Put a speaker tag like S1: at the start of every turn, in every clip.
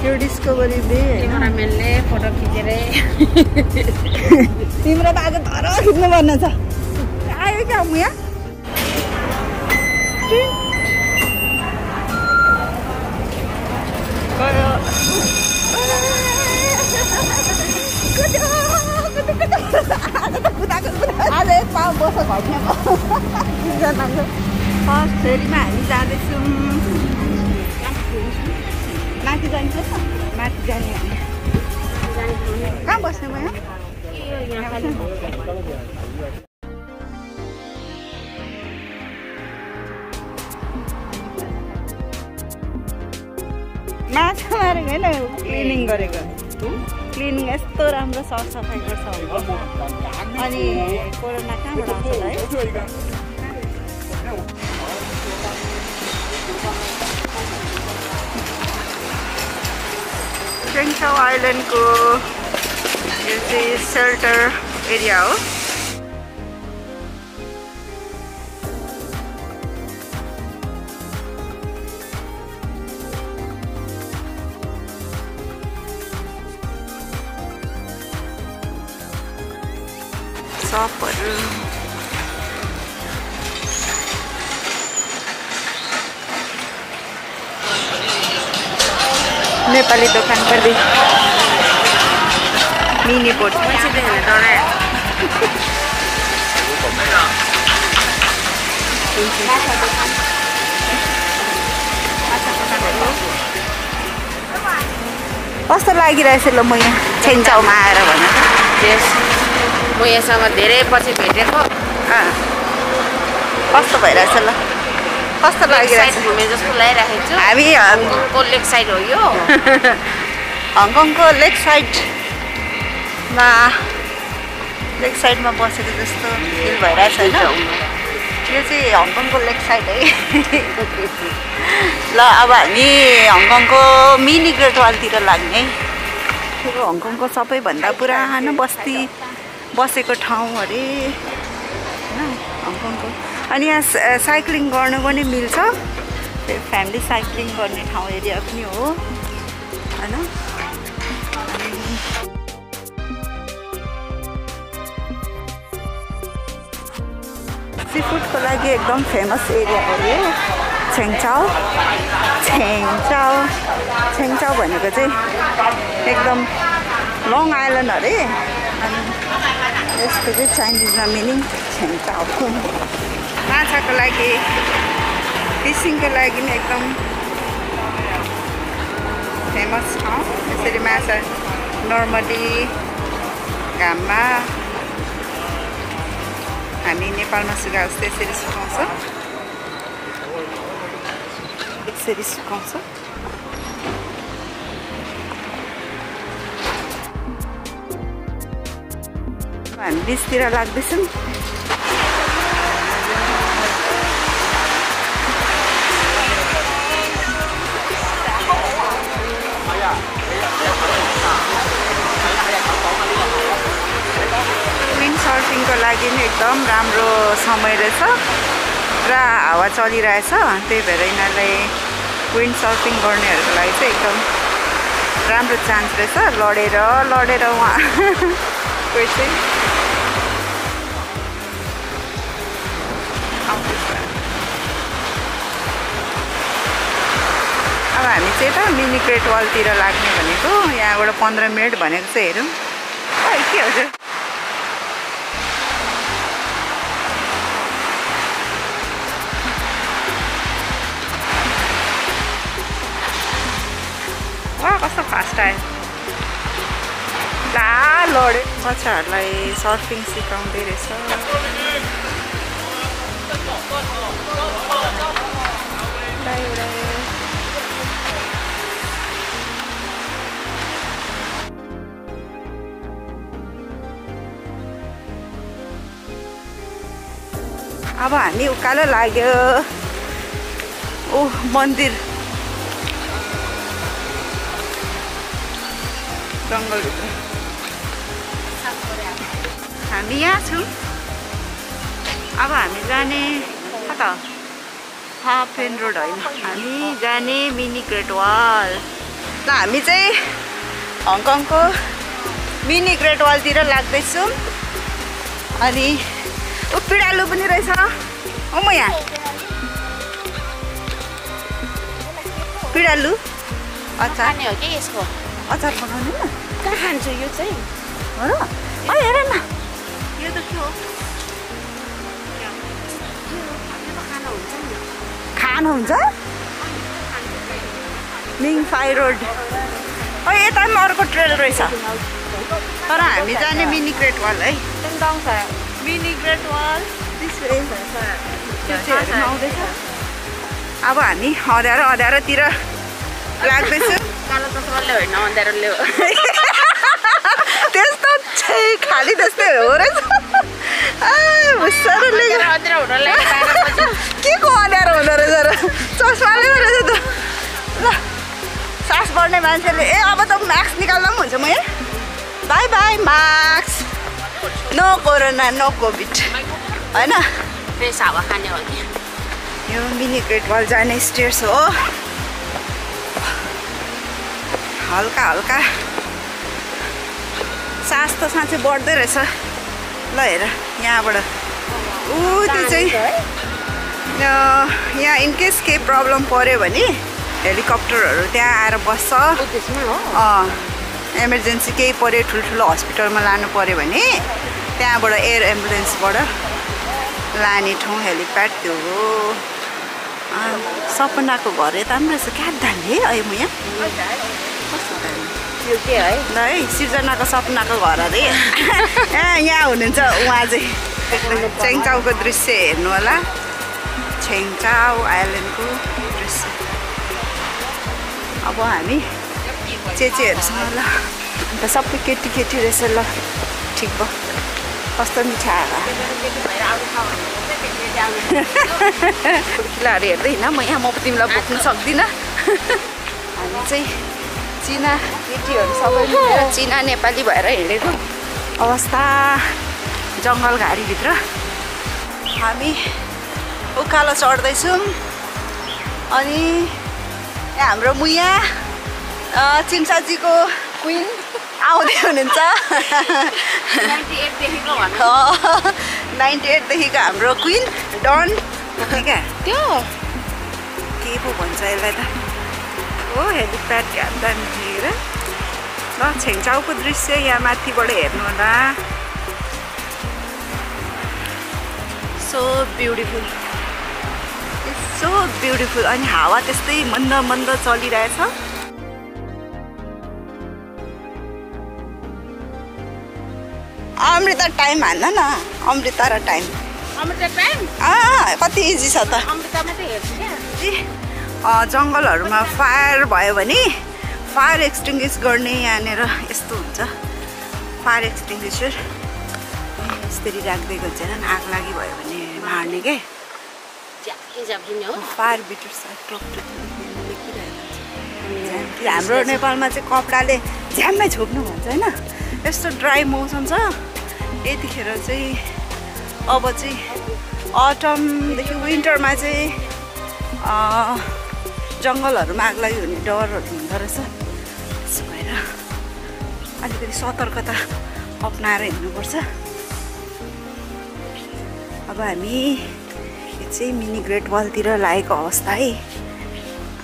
S1: यो डिस्कभरी बे
S2: क्यामेराम्यानले फोटो खिचेर
S1: तिम्रो त आज धर खिच्नु पर्ने छ। आयो क्या म यहाँ आज एक पाउ बस घट्ने फर्स्ट फेरिमा हामी जाँदैछौँ माथि जान्छ माथि जाने हामी कहाँ बस्ने म माछा मारेको होइन क्लिनिङ गरेको क्लिनिङ यस्तो राम्रो सरसफाइ गर्छ अनि कोरोना कहाँबाट आउँछ होला है चेङचाउ आइल्यान्डको यो चाहिँ सेल्टर एरिया हो। सपहरू नेपाली दोकान पर्दै मिनी बोट कस्तो लागिरहेछ ल म यहाँ चेङचाउमा आएर भने
S2: म यहाँसँग धेरै पछि भेटेको
S1: कस्तो भइरहेछ ल कस्तो लागिरहेछ
S2: घुमे जस्तो लागिरहेको छु।
S1: हामी
S2: हङकङको लेक साइड हो यो
S1: हङकङको लेक साइडमा बसेको जस्तो फिल भइरहेछ होइन यो चाहिँ हङकङको लेक साइड है ल अब हामी हङकङको मिनी ग्रेट वालतिर लाग्ने यो हङकङको सबैभन्दा पुरानो बस्ती बसेको ठाउँ अरे होइन हङकङको अनि यहाँ साइक्लिङ गर्नु पनि मिल्छ फ्यामिली साइक्लिङ गर्ने ठाउँ एरिया पनि हो होइन सी फुडको लागि एकदम फेमस एरिया हो यो चेङचाउ भनेको चाहिँ एकदम लङ आइल्यान्ड अरे अनि यसको चाहिँ चाइनिजमा मिनिङ चेङचाउ माछाको लागि फिसिङको लागि पनि एकदम फेमस ठाउँ। यसरी माछा नर्मली घाममा हामी नेपालमा सुकाए जस्तो यसरी सुकाउँछ हामी बिचतिर लाग्दैछौँ। विन्ड सर्फिङको लागि पनि एकदम राम्रो समय रहेछ र हावा चलिरहेछ त्यही भएर यिनीहरूलाई विन्ड सर्फिङ गर्नेहरूको लागि चाहिँ एकदम राम्रो चान्स रहेछ। लडेर उहाँ कोही चाहिँ अब हामी चाहिँ त मिनी ग्रेट वालतिर लाग्ने भनेको यहाँबाट 15 मिनट भनेको चाहिँ हेरौँ के हजुर वा कस्तो फास्ट आयो ला लडे बच्चाहरूलाई सर्फिङ सिकाउँदै रहेछ। अब हामी उकालो लाग्यो ओह मन्दिर जङ्गलभित्र हामी यहाँ छौँ। अब हामी जाने हाफ एन्ड रोड होइन हामी जाने मिनी ग्रेट वाल ल हामी चाहिँ हङकङको मिनी ग्रेट वालतिर लाग्दैछौँ। अनि पिँडालु पनि रहेछ म यहाँ पिँडालु अचार
S2: खाने हो कि यसको
S1: अचार बनाउने न
S2: कहाँ खान्छु यो चाहिँ
S1: हो र हेर न
S2: यो त के हो
S1: खानुहुन्छ मिङ फाई रोड यता पनि अर्को ट्रेल रहेछ तर हामी जाने मिनी ग्रेट वाल है मिनी ग्रेट वाल आउँदैछ। अब हामी अँध्यारोतिर लाग्दैछु।
S2: कालो चस्माले होइन अँध्यारोले हो
S1: त्यस्तो खाली त्यस्तै हो रहेछ के को अँध्यारो हुँदो रहेछ र चस्माले रहेछ त। ल सास बढ्ने मान्छेले अब त मास्क निकाल्दा पनि हुन्छ म यहाँ bye bye mask no corona no covid होइन।
S2: फ्रेस हावा खाने हो कि
S1: यो मिनी ग्रेट वाल जाने स्टेयर्स हो हल्का हल्का सास त साँच्चै बढ्दै रहेछ। ल हेर यहाँबाट त्यो चाहिँ यहाँ इनकेस केही प्रब्लम पऱ्यो भने हेलिकप्टरहरू त्यहाँ आएर बस्छ। इमर्जेन्सी केही पऱ्यो ठुल्ठुलो हस्पिटलमा लानु पऱ्यो भने त्यहाँबाट एयर एम्बुलेन्सबाट लाने ठाउँ हेलिप्याड त्यो हो। सपनाको घर यता पनि रहेछ क्या दामी है म यहाँ
S2: यो के है
S1: ल है सिर्जनाको सपनाको घर अरे यहाँ हुनुहुन्छ उहाँ चाहिँ छेङचाउको दृश्य हेर्नु होला छेङचाउ आइल्यान्डको दृश्य। अब हामी चेचेहरूसँग ल अन्त सबै केटी रहेछ ल ठिक भयो कस्तो मिठा खुर्किलाहरू हेर्दैन म यहाँ म तिमीलाई बोक्नु सक्दिनँ। हामी चाहिँ चिना केटीहरू सबै मिलेर चिना नेपाली भएर हिँडेको अवस्था जङ्गल घारीभित्र हामी उकालो चढ्दैछौँ। अनि यहाँ हाम्रो मुया चिम्साजीको क्विन आउँदै हुनुहुन्छ 98देखिको हाम्रो क्विन डन क्या त्यो के पो भन्छ यसलाई त हो हेलिप्याड दामी हेर ल छेङचाउको दृश्य यहाँ माथिबाट हेर्नु होला सो ब्युटिफुल सो ब्युटिफुल। अनि हावा त्यस्तै मन्द चलिरहेछ। अमृता टाइम हान्न न अमृता र टाइम कति इजी छ त। जङ्गलहरूमा फायर भयो भने फायर एक्सटिङ्ग्विस गर्ने यहाँनिर यस्तो हुन्छ फायर एक्सटिङ्ग्विसर यसरी राखिदिएको हुन्छ आग लागि भयो भने मार्ने के फायर बिटर्स हाम्रो नेपालमा चाहिँ कपडाले झ्याम्मै छोप्नु भन्छ होइन। यस्तो ड्राई मौसम छ यतिखेर चाहिँ अब चाहिँ अटमदेखि विन्टरमा चाहिँ जङ्गलहरूमा आग लागि हुने डरहरू हुँदो रहेछ। त्यसो भएर अलिकति सतर्कता अपनाएर हिँड्नुपर्छ। अब हामी यो चाहिँ मिनी ग्रेट वालतिर लागेको अवस्था है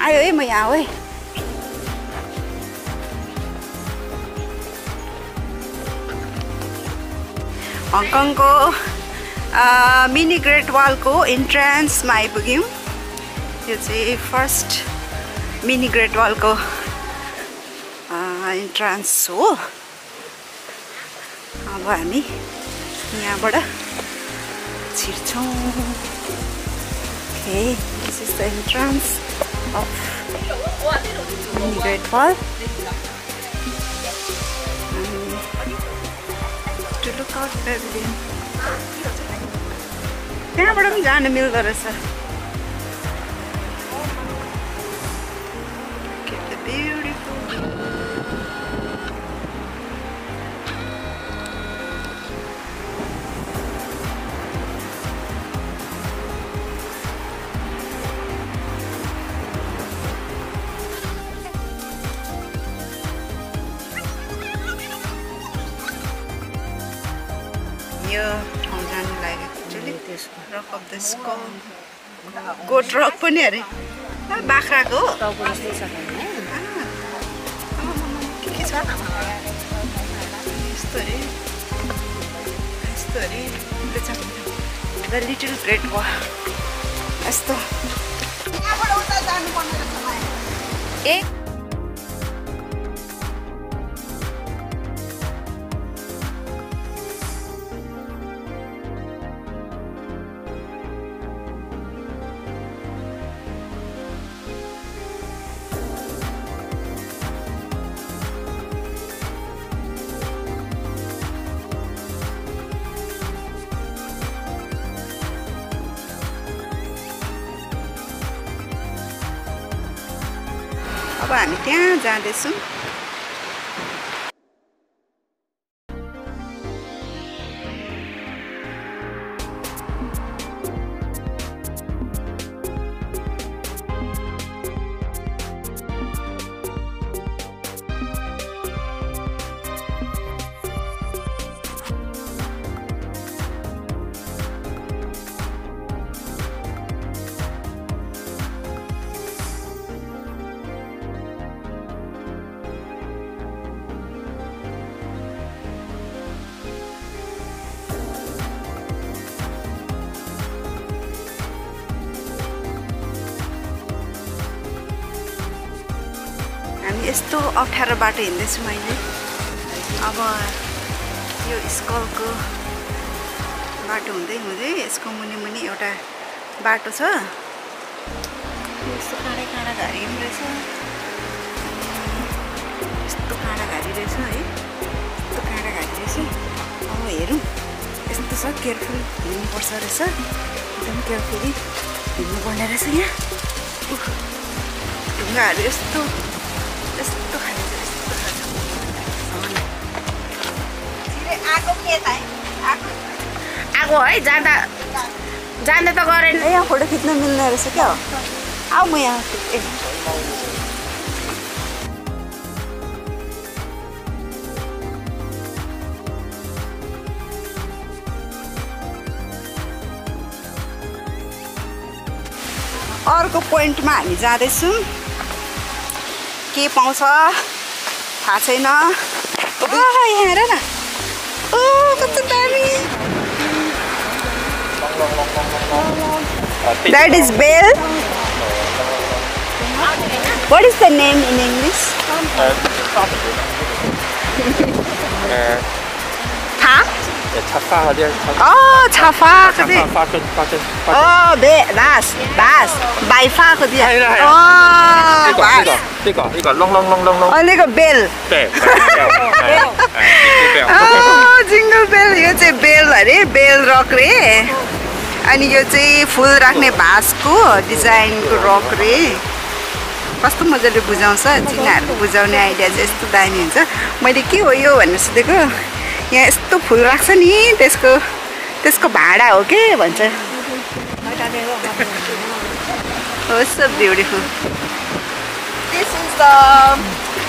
S1: आयो है म यहाँ हो है हङकङको मिनी ग्रेट वालको इन्ट्रान्समा आइपुग्यौँ। यो चाहिँ फर्स्ट मिनी ग्रेट वालको इन्ट्रान्स हो। अब हामी यहाँबाट छिर्छौँ। Okay this is the entrance of Mini great Wall. To look out pavilion. त्यहाँबाट पनि जानु मिल्दो रहेछ। Get the beautiful view. यो ठाउँ जानु लाग्यो actually rock of the skull goat rock पनि अरे बाख्राको हो
S2: टाउको जस्तै छ
S1: के छ यस्तो अरे द लिटल ग्रेट वा यस्तो यहाँबाट उता जानुपर्ने रहेछ
S2: ए
S1: अब हामी त्यहाँ जाँदैछौँ हामी यस्तो अप्ठ्यारो बाटो हिँड्दैछु मैले अब यो स्कलको बाटो हुँदै हुँदै यसको मुनि मुनि एउटा बाटो छ यस्तो काँडा काँडा घारी पनि रहेछ यस्तो काँडा घारी रहेछ है यस्तो काँडा घारी रहेछ अब हेरौँ यस्तो छ केयरफुल हिँड्नुपर्छ रहेछ एकदम केयरफुली हिँड्नुपर्ने रहेछ यहाँ ढुङ्गाहरू यस्तो यस्तो खाले यस्तो आगो के त
S2: आगो है जाँदा त गरेन
S1: यहाँ फोटो खिच्न मिल्ने रहेछ क्या हो आऊ म यहाँ अर्को पोइन्टमा हामी जाँदैछौँ के पाउँछ थाहा छैन यहाँ हेर न कस्तो दामी That is bell. What is the name in English? Tha?
S3: Chafa dia.
S1: Oh, chafa ke dia.
S3: Chafa
S1: Oh, bas. Baifa ke dia. Oh, bas.
S3: 呢個窿。
S1: 哦，那個 bell。
S3: 對。
S1: Oh, jingle bell. यो चाहिँ bell अरे, bell rock रे। अनि यो चाहिँ फुल राख्ने बाँसको डिजाइनको रक रे कस्तो मजाले बुझाउँछ चिनाहरू बुझाउने आइडिया चाहिँ यस्तो दामी हुन्छ मैले के हो यो भनेर सोधेको यहाँ यस्तो फुल राख्छ नि त्यसको भाडा हो के भन्छ Oh, so beautiful. This is the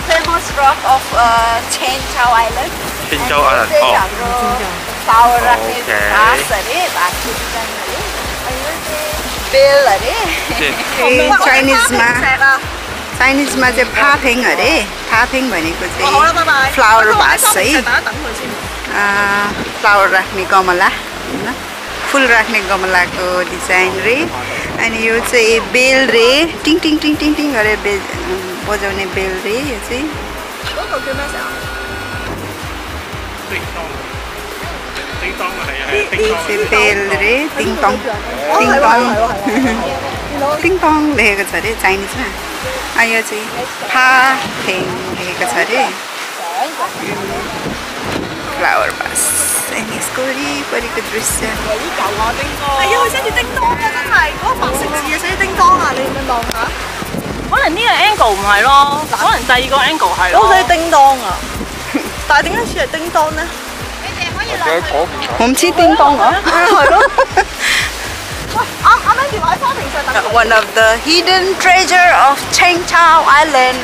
S1: famous rock of Chen Chao Island.
S3: Chen Chao Island.
S1: Oh. Flower राख्ने बाँस अरे बाँसको डिजाइन अरे अनि बेल अरे चाइनिजमा चाहिँ फाफेङ अरे फाफेङ भनेको चाहिँ फ्लावर बाँस है फ्लावर राख्ने गमला हैन फुल राख्ने गमलाको डिजाइन रे अनि यो चाहिँ बेल रे टिङ टिङ टिङ टिङ टिङ गरेर बजाउने बेल रे यो चाहिँ बेल रे टिङ टङ लेखेको छ अरे चाइनिजमा यो चाहिँ फाफेङ लेखेको छ अरे फ्लावर बास अनि यसको वरिपरिको दृश्य
S4: 可能呢個 angle 唔係咯，可能第二個 angle 係咯。好似叮當啊，但係點解似係叮當呢？
S1: 我唔知叮當啊，係咯。啱條喺花瓶上等。One of the hidden treasure of Chen Chao Island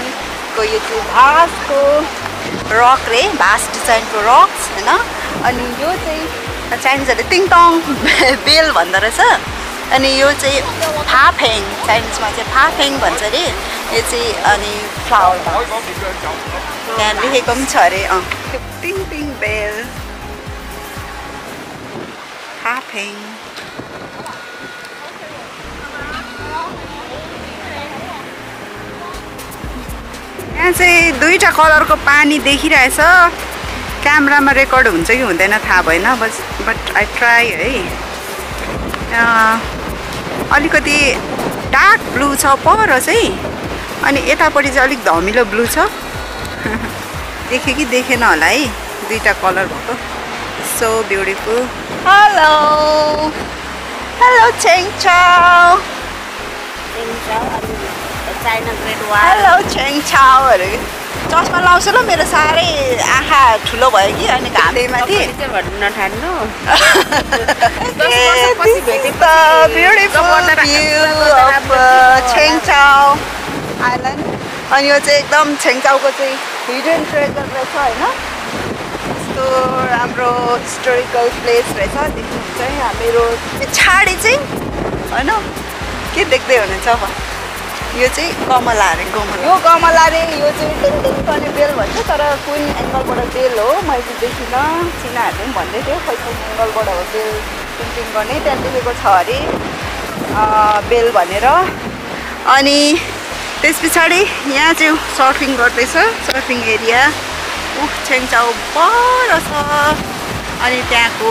S1: को यो चाहिँ बाँसको रक रे बाँस डिजाइनको रक्स हैन अनि यो चाहिँ चाइनिजहरूले टिङटङ बेल भन्दो रहेछ। अनि यो चाहिँ फाफेङ, चाइनिजमा चाहिँ फाफेङ भन्छ अरे। यो चाहिँ अनि फ्लावर त्यहाँ लेखेको पनि छ अरे। टिङ टिङ बेल फाफेङ। यहाँ चाहिँ दुईवटा कलरको पानी देखिरहेछ। क्यामेरामा रेकर्ड हुन्छ कि हुँदैन थाहा भएन, बट आई ट्राई है। अलिकति डार्क ब्लू छ पर चाहिँ, अनि यतापट्टि चाहिँ अलिक धमिलो ब्लू छ। देख्यो कि देखेन होला है, दुईवटा कलर भएको। So beautiful. हेलो हेलो छेङचाओ।
S2: चाइना ग्रेट
S1: हेलो छेङचाओहरू। चस्मा लाउँछु ल, मेरो साह्रै आँखा ठुलो भयो कि, अनि घामले माथि।
S2: नठान्नु
S1: छेङचाओ आइल्यान्ड। अनि यो चाहिँ एकदम छेङचाओको चाहिँ हिडन ट्रेजर रहेछ होइन। यस्तो राम्रो हिस्टोरिकल प्लेस रहेछ। देख्नुहुन्छ यहाँ मेरो पछाडि चाहिँ होइन, के देख्दै हुनुहुन्छ अब। यो चाहिँ गमला अरे, यो गमला अरे। यो चाहिँ टिङटिङ गर्ने बेल भन्छ, तर कुन एङ्गलबाट बेल हो मैले चाहिँ देखिनँ। चिनाहरूले पनि भन्दै थियो खै कुन एङ्गलबाट हो बेल टिङटिङ गर्ने, त्यहाँ लेखेको छ अरे बेल भनेर। अनि त्यस पछाडि यहाँ चाहिँ सर्फिङ गर्दैछ, सर्फिङ एरिया। छेङचाओ पर छ। अनि त्यहाँको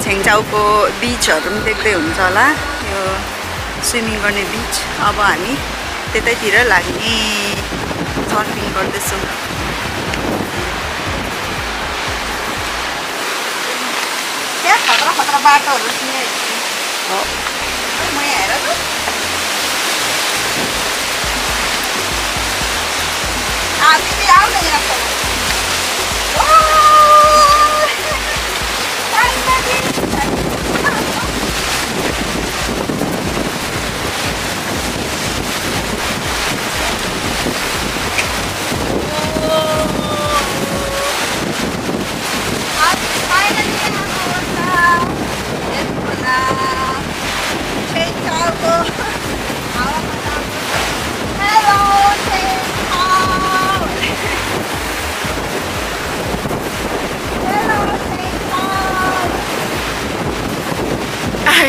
S1: छेङचाओको बिचहरू पनि देख्दै हुन्छ होला, यो स्विमिङ गर्ने बिच। अब हामी त्यतैतिर लाग्ने, सर्फिङ गर्दैछौँ। क्या खतरा खतरा बाटोहरू हो। म यहाँ हेर त, तिमी आऊ न यहाँ।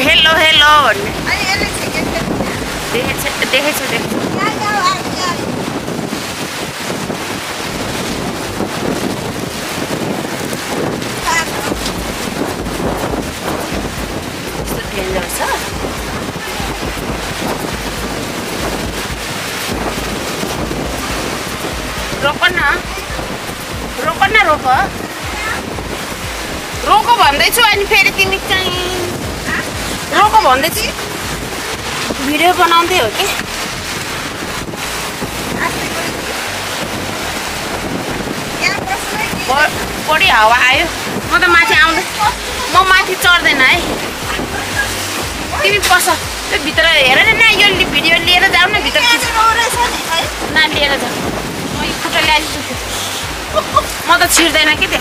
S2: हेलो हेलो भन्ने देखेछ। डेन्जर छ। रोक न रोक भन्दैछु। अनि फेरि तिमी चाहिँ रोक भन्दैछु। भिडियो बनाउँदै हो कि? बढी हावा आयो। म त माथि आउँदै, म माथि चढ्दैन है। तिमी पस त्यो भित्र हेर न। यो भिडियो लिएर जाऊ न भित्र। न लिएर जाऊ, म यो खुट्टा ल्याइदिन्छु। म त छिर्दैन कि त्यो,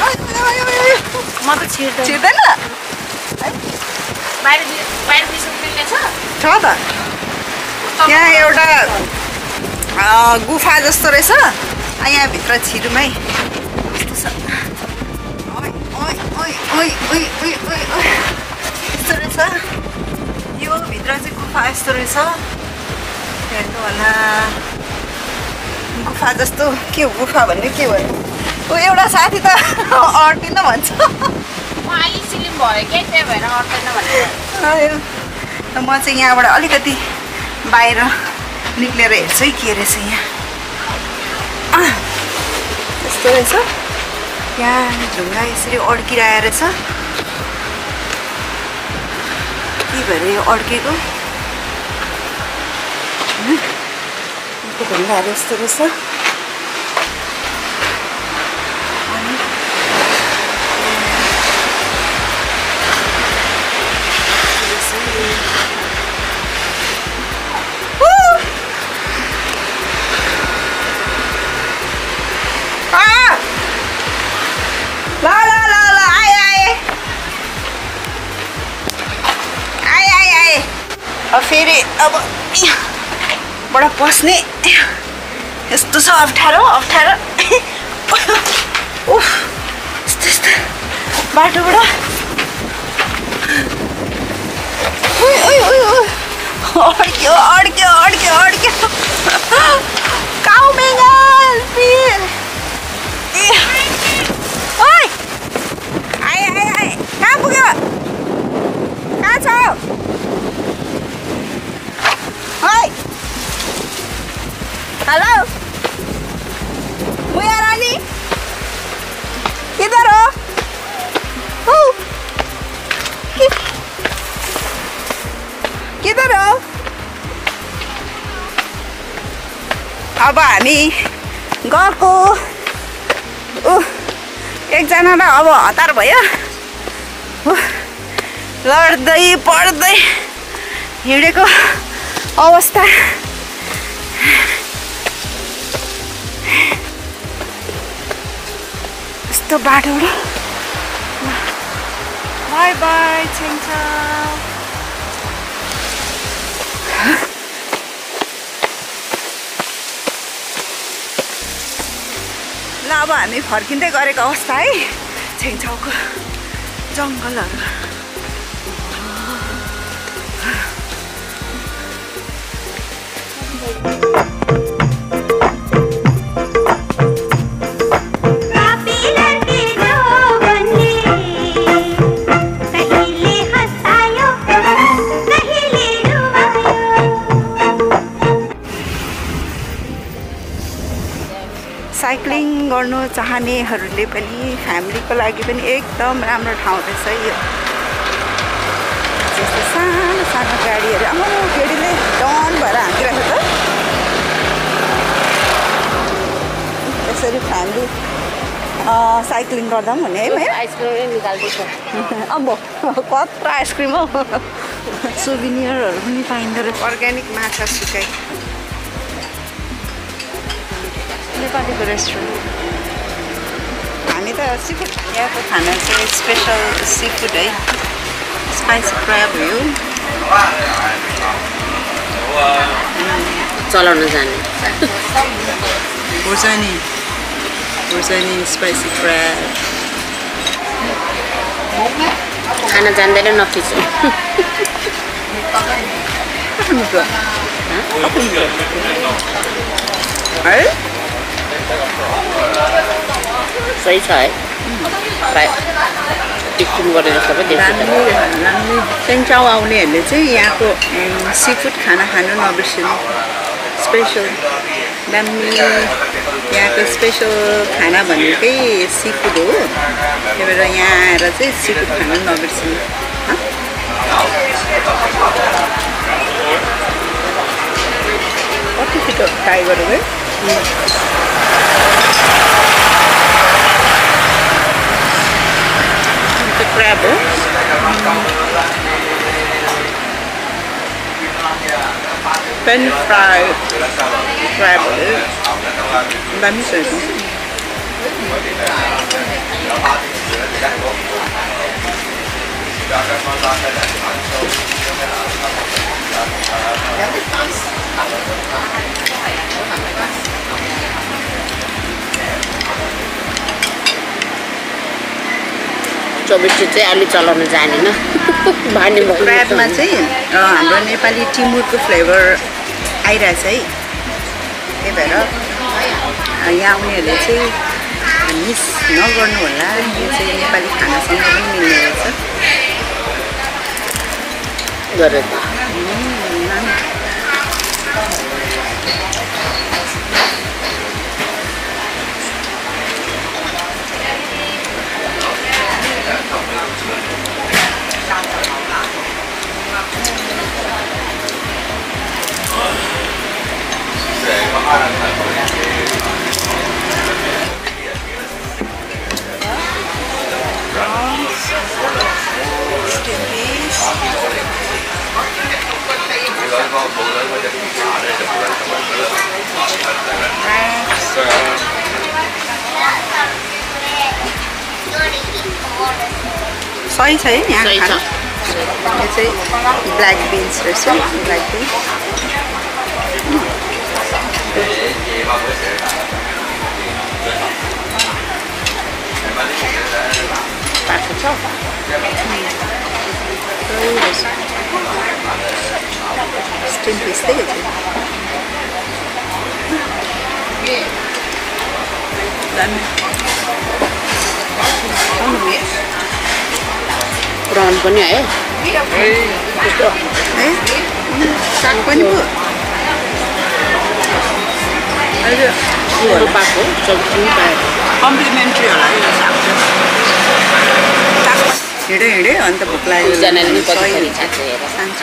S2: म त छिर्दैन। बाहिर दिसो मिल्ने छ
S1: त। यहाँ एउटा गुफा जस्तो रहेछ। यहाँ भित्र छिरौँ है। यस्तो रहेछ यो भित्र चाहिँ गुफा यस्तो रहेछ। हेर्नु होला, गुफा जस्तो। के हो गुफा भन्ने, के भन्नु। एउटा साथी त अड्किन भन्छ।
S2: म अलि सिलिम भयो क्या, त्यही भएर अड्दैन भनेर।
S1: म चाहिँ यहाँबाट अलिकति बाहिर निक्लेर हेर्छु है के रहेछ यहाँ। यस्तो रहेछ। यहाँ ढुङ्गा यसरी अड्किरहेको रहेछ। के भएर यो अड्केको ढुङ्गाहरू यस्तो रहेछ। अब फेरि अब यहाँबाट पस्ने यस्तो छ अप्ठ्यारो अप्ठ्यारो उफ यस्तो यस्तो बाटोबाट अड्क्यो अड्क्यो अड्क्यो अड्क्यो काउ बेङ्गल ओइ आए आए आए कहाँ पुग्यो कहाँ छ ओइ हेलो मुया रानी किधर हो किधर हो अब हामी गएको एकजनालाई अब हतार भयो लड्दै पड्दै हिँडेको अवस्था यस्तो बाटोबाट बाई बाई छेङछाउ ल अब हामी फर्किँदै गरेको अवस्था है छेङछाउको जङ्गलहरू साइक्लिङ गर्नु चाहनेहरूले पनि फ्यामिलीको लागि पनि एकदम राम्रो ठाउँ रहेछ यो जस्तो सानो सानो गाडीहरू अब केटीले डन भएर हाँकिरहेको छ यसरी फ्यामिली साइक्लिङ गर्दा पनि हुने है भयो अब कत्रो आइसक्रिम हौ सुभिनियरहरू पनि पाइँदो रहेछ अर्ग्यानिक माछा सुकाइ नेपालीको रेस्टुरेन्ट हामी त सीफुड यहाँको खाना चाहिँ स्पेसल सीफुड है स्पाइसी क्र्याब हो
S2: चलाउन जाने
S1: खोर्सानी स्पाइसी क्र्याब
S2: खाना जान्दैन नफिच्नु
S1: है
S2: सही छ है टिफिन गरेर सबै
S1: छेङछाउ आउनेहरूले चाहिँ यहाँको सीफुड खाना खानु नबिर्सिनु स्पेसल दामी यहाँको स्पेसल खाना भनेकै सीफुड हो त्यही भएर यहाँ आएर चाहिँ सीफुड खानु नबिर्सिनु कति छिटो ट्राई गरौँ है crab pan fried crab daमी छ
S2: चौबिस्टी चाहिँ अलि चलाउन जानेन भानी
S1: क्र्याबमा चाहिँ हाम्रो नेपाली टिमुरको फ्लेभर आइरहेछ है त्यही भएर यहाँ आउनेहरूले चाहिँ मिस नगर्नु होला यो चाहिँ नेपाली खानासँग पनि मिल्ने रहेछ
S2: गरेर
S1: सही छ है यहाँ खाना यो चाहिँ ब्ल्याक बिन्स रहेछ ब्ल्याक बिन्स
S2: पाएको छ
S1: स्टिम फिस त्यही
S2: प्रन पनि आयो
S1: साग पनि भयो अहिले
S2: पाएको सब्जी पनि पायो
S1: कम्प्लिमेन्ट्री होला यो साग हिँडे अन्त भोक लाग्यो
S2: जनाले नि कति खान्छ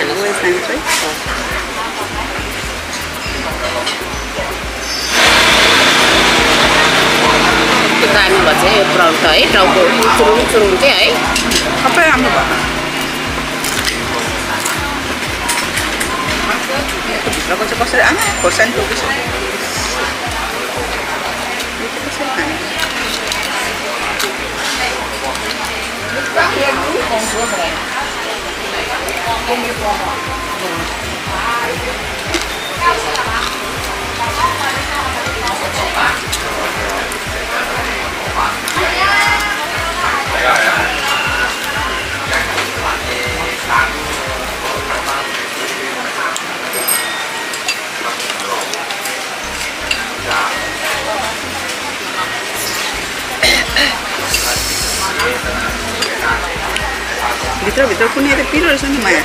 S2: त्यो कामी भन्छ यो प्रन त है टाउको चुरुङ चुरुङ चाहिँ है
S1: सबै राम्रो भयो भित्रको चाहिँ कसरी आमा खोर्सानी टोकेछ भित्र कुनै त पिरो रहेछ नि माया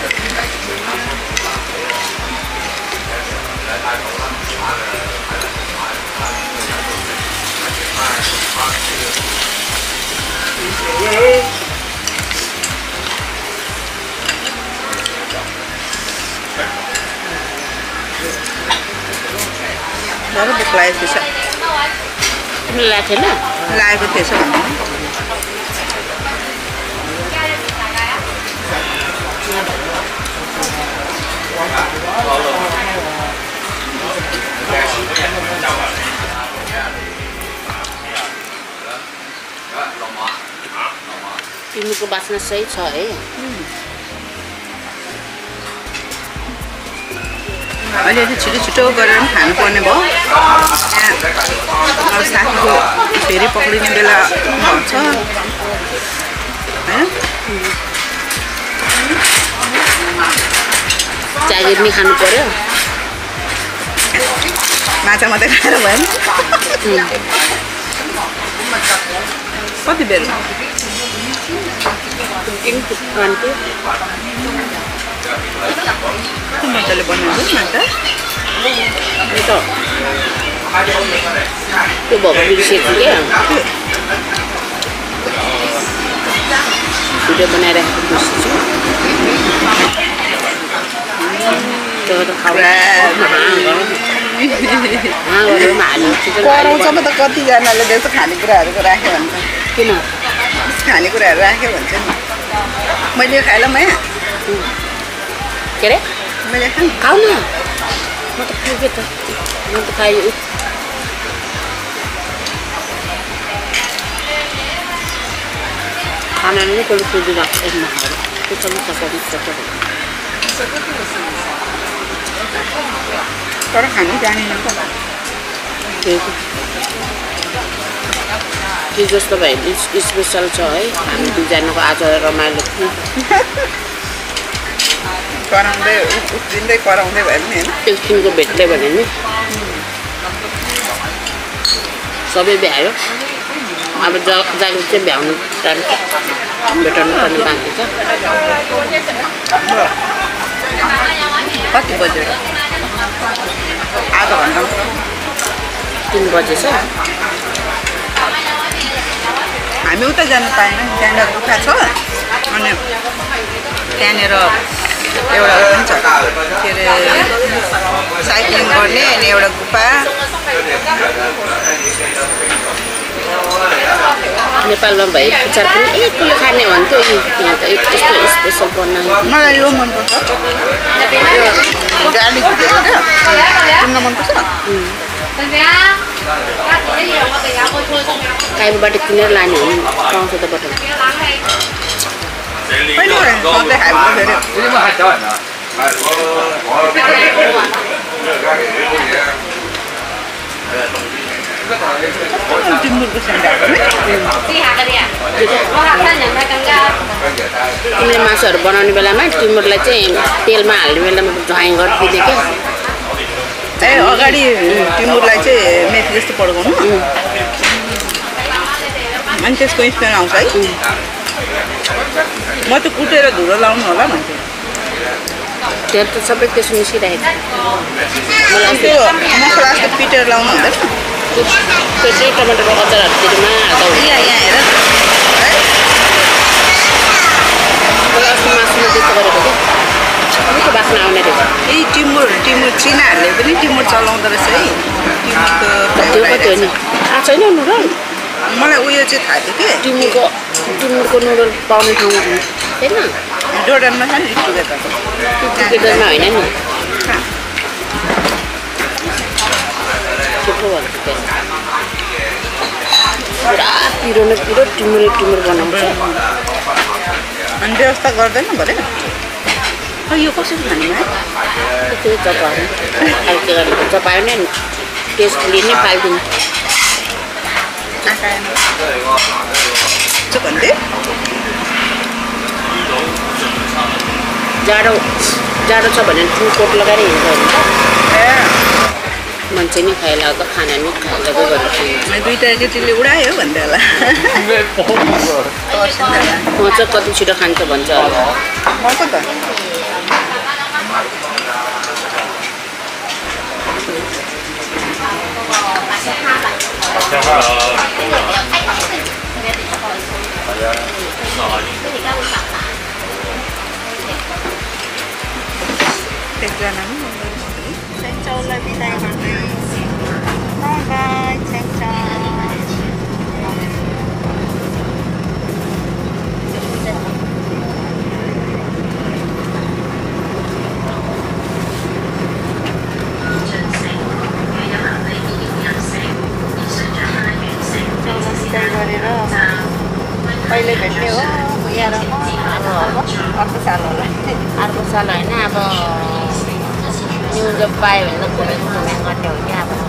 S1: भोक लागेको थिएछ लागेको थिएछ भन्नु
S2: तिमीको बास्ना सही छ है
S1: अलिअलि छिटो गरेर पनि खानुपर्ने भयो यहाँ साथीको फेरि पक्रिने बेला भन्छ होइन
S2: जागिर नि खानु पर्यो
S1: माछा मात्रै खाएर भयो नि कति बेर मजाले बनाउँछु माछा
S2: त्यो भएको बिर्सेको क्या भिडियो बनाइराखेको बिर्सेछु त्यो त
S1: कराउँछमा त कतिजनाले त्यस्तो खानेकुराहरूको राख्यो भन्छ
S2: किन
S1: खानेकुराहरू राख्यो भन्छ नि मैले खाएँ ल माया
S2: के अरे
S1: मैले खाएँ
S2: खाऊ न म त पुगेँ त म त खाएँ खाना नै कसले सोधिरहेको एकमा खाएर त्यो सबै सकाउँछ
S1: तर खानु जानेन
S2: त्यो जस्तो भयो स्पेसल छ है हामी दुईजनाको आज रमाइलो
S1: कराउँदै उफ्रिँदै कराउँदै भयो नि होइन
S2: एकछिनको भेट्दै भने नि सबै भ्यायो अब जागिर चाहिँ भ्याउनु टाइम भेटाउनु पर्ने बाँकी छ
S1: कति बज्यो आधा घन्टा
S2: 3 बजेछ
S1: हामी उता जानु पाएन त्यहाँनिर गुफा छ अनि त्यहाँनिर एउटा हुन्छ के अरे साइक्लिङ गर्ने अनि एउटा गुफा
S2: नेपालमा भए पुचार पनि एकले खाने भन्थ्यो यहाँ त यस्तो स्पेसल बनायो
S1: मलाई यो मनपर्छ गाडी कुदेको क्या किन्न मनपर्छ
S2: काहीँबाट किनेर लाने हो नि पाउँछ त बटन
S1: कहिले सधैँ खाएको फेरि टिमुरको सेन्टाको
S2: तिमीले मासुहरू बनाउने बेलामा टिमुरलाई चाहिँ तेलमा हाल्ने बेलामा झ्वाइङ गरिदिँदै क्या
S1: ए अगाडि टिमुरलाई चाहिँ मेथी जस्तो पड्काउनु अनि त्यसको स्मेल आउँछ है म त कुटेर धुलो लाउनु होला भन्थेँ
S2: तेल त सबै त्यसो मिसिरहेको मलाई
S1: त्यो मसला जस्तो पिटेर लाउनु हुँदैन
S2: त्यो चाहिँ टमाटरको अचारहरूतिरमा हाल्दा हुन्छ
S1: यहाँ हेर
S2: मलाई अस्ति मासुमा त्यस्तो गरेको क्या मिठो बास्ना आउने रहेछ
S1: यही टिमुर चिनाहरूले पनि टिमुर चलाउँदो रहेछ है टिमुरको
S2: त्यो कति हो नि थाहा छैन नुडल
S1: मलाई उयो चाहिँ थाहा थियो कि
S2: टिमुरको नुडल पाउने ठाउँ छैन
S1: डोडनमा छ नि टुगेदरको
S2: टुगेदरमा होइन नि थुप्रो भन्छ पुरा पिरो न पिरो टिमुर बनाउँछ
S1: अनि व्यवस्था गर्दैन भरे यो कसरी खाने
S2: त्यो चपाहरू अब के गर्नु चपायो नि टेस्टले नै फाल्दिनँ
S1: भन्दै
S2: जाडो छ भने फुल कोट लगाएर हिँड्छ मान्छे नि खाइला त खाना नि खाइला त गर्नु
S1: दुईटा केटीले उडायो भन्दै होला
S2: म चाहिँ कति छिटो खान्छ भन्छ
S1: मको त एकजना सेन्चौलाई बिदाई गर्दै बाई सेन्चौ गरेर कहिले भेट्ने हो अर्को साल होला
S2: अर्को साल होइन अब न्युज पायो भने त घुमेको गर्ने हो क्या अब